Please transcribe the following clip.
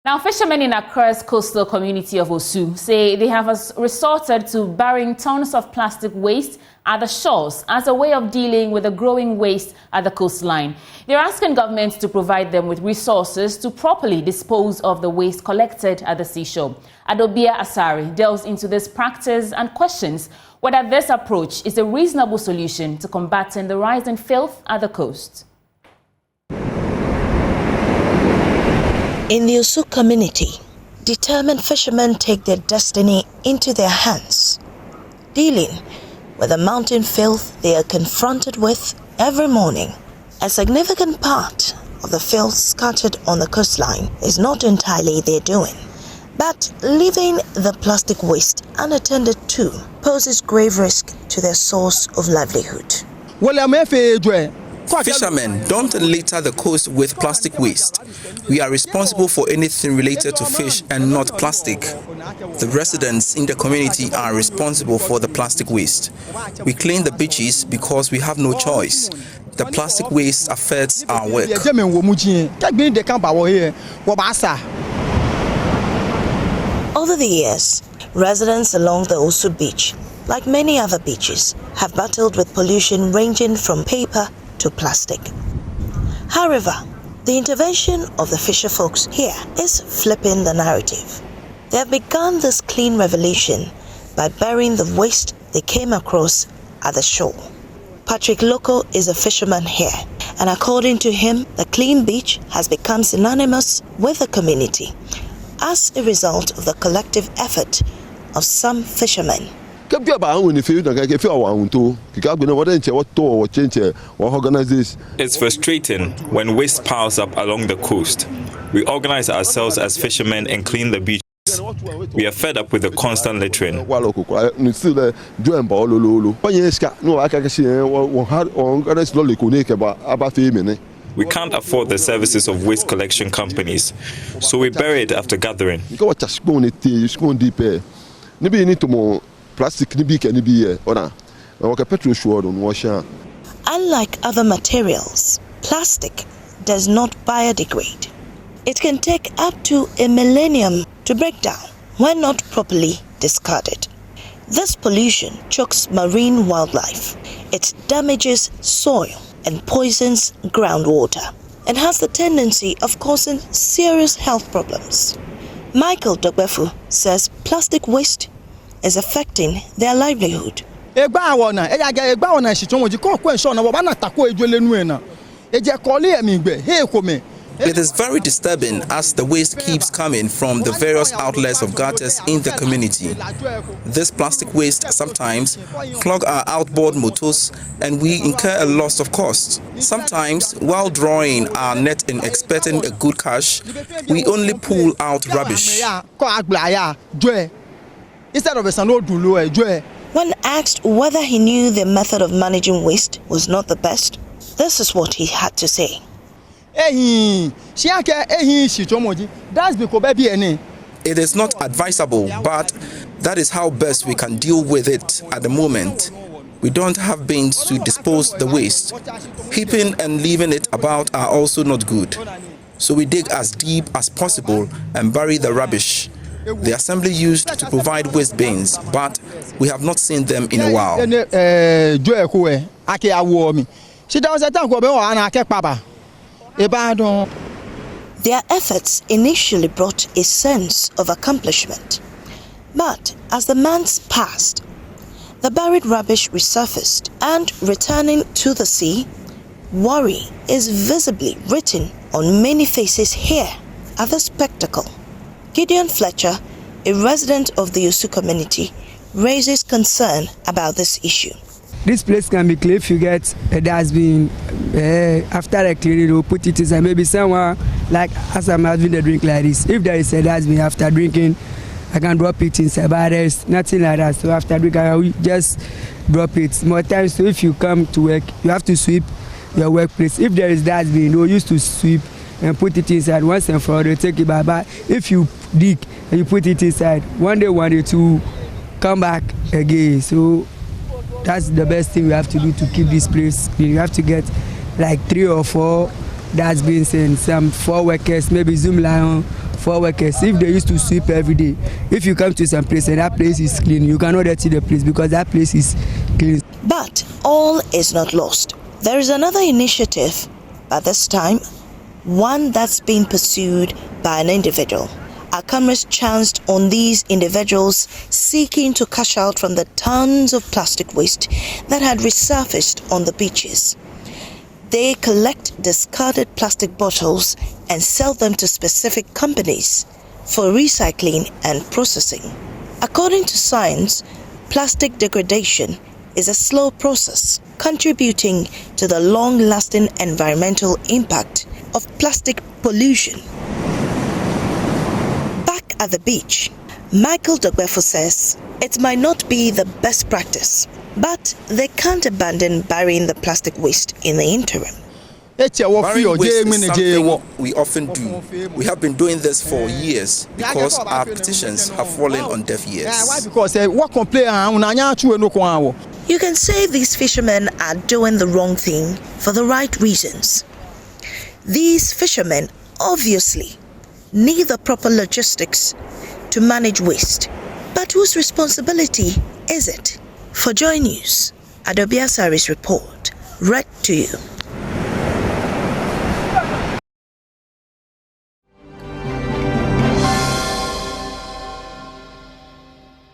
Now, fishermen in Accra's coastal community of Osu say they have resorted to burying tons of plastic waste at the shores as a way of dealing with the growing waste at the coastline. They're asking government to provide them with resources to properly dispose of the waste collected at the seashore. Adobia Asari delves into this practice and questions whether this approach is a reasonable solution to combating the rising filth at the coast. In the Osu community, determined fishermen take their destiny into their hands, dealing with the mountain filth they are confronted with every morning. A significant part of the filth scattered on the coastline is not entirely their doing, but leaving the plastic waste unattended to poses grave risk to their source of livelihood. Fishermen don't litter the coast with plastic waste. We are responsible for anything related to fish and not plastic. The residents in the community are responsible for the plastic waste. We clean the beaches because we have no choice. The plastic waste affects our work. Over the years, residents along the Osu beach, like many other beaches, have battled with pollution ranging from paper to plastic. However, the intervention of the fisher folks here is flipping the narrative. They have begun this clean revolution by burying the waste they came across at the shore. Patrick Loco is a fisherman here, and according to him, the clean beach has become synonymous with the community as a result of the collective effort of some fishermen. It's frustrating when waste piles up along the coast. We organize ourselves as fishermen and clean the beaches. We are fed up with the constant littering. We can't afford the services of waste collection companies, so we bury it after gathering. Unlike other materials, plastic does not biodegrade. It can take up to a millennium to break down when not properly discarded. This pollution chokes marine wildlife. It damages soil and poisons groundwater and has the tendency of causing serious health problems. Michael Dogbefu says plastic waste is affecting their livelihood. It is very disturbing as the waste keeps coming from the various outlets of gutters in the community. This plastic waste sometimes clog our outboard motors and we incur a loss of cost. Sometimes, while drawing our net and expecting a good cash, we only pull out rubbish. When asked whether he knew the method of managing waste was not the best, this is what he had to say. It is not advisable, but that is how best we can deal with it at the moment. We don't have bins to dispose the waste. Heaping and leaving it about are also not good. So we dig as deep as possible and bury the rubbish. The assembly used to provide waste bins, but we have not seen them in a while. Their efforts initially brought a sense of accomplishment. But as the months passed, the buried rubbish resurfaced, and returning to the sea, worry is visibly written on many faces here at the spectacle. Gideon Fletcher, a resident of the Osu community, raises concern about this issue. This place can be clean if you get a dustbin. After I clean it, we'll put it inside. Maybe someone, like as I'm having a drink like this, if there is a dustbin after drinking, I can drop it inside. But there's nothing like that. So after drinking, I will just drop it. More times, so if you come to work, you have to sweep your workplace. If there is dustbin, you used to sweep and put it inside once and for all, they take it back. But if you dig and you put it inside, one day to come back again. So that's the best thing we have to do to keep this place clean. You have to get like 3 or 4 dustbins and some 4 workers, maybe Zoom line 4 workers, if they used to sweep every day, if you come to some place and that place is clean, you cannot dirty the place because that place is clean. But all is not lost. There is another initiative, but this time, one that's being pursued by an individual. Our cameras chanced on these individuals seeking to cash out from the tons of plastic waste that had resurfaced on the beaches. They collect discarded plastic bottles and sell them to specific companies for recycling and processing. According to science, plastic degradation is a slow process, contributing to the long-lasting environmental impact of plastic pollution. Back at the beach, Michael Dogbefo says it might not be the best practice, but they can't abandon burying the plastic waste in the interim. Burying waste is something we often do. We have been doing this for years because our petitions have fallen on deaf ears. You can say these fishermen are doing the wrong thing for the right reasons. These fishermen obviously need the proper logistics to manage waste. But whose responsibility is it? For Joy News, Adobia Saris report, read to you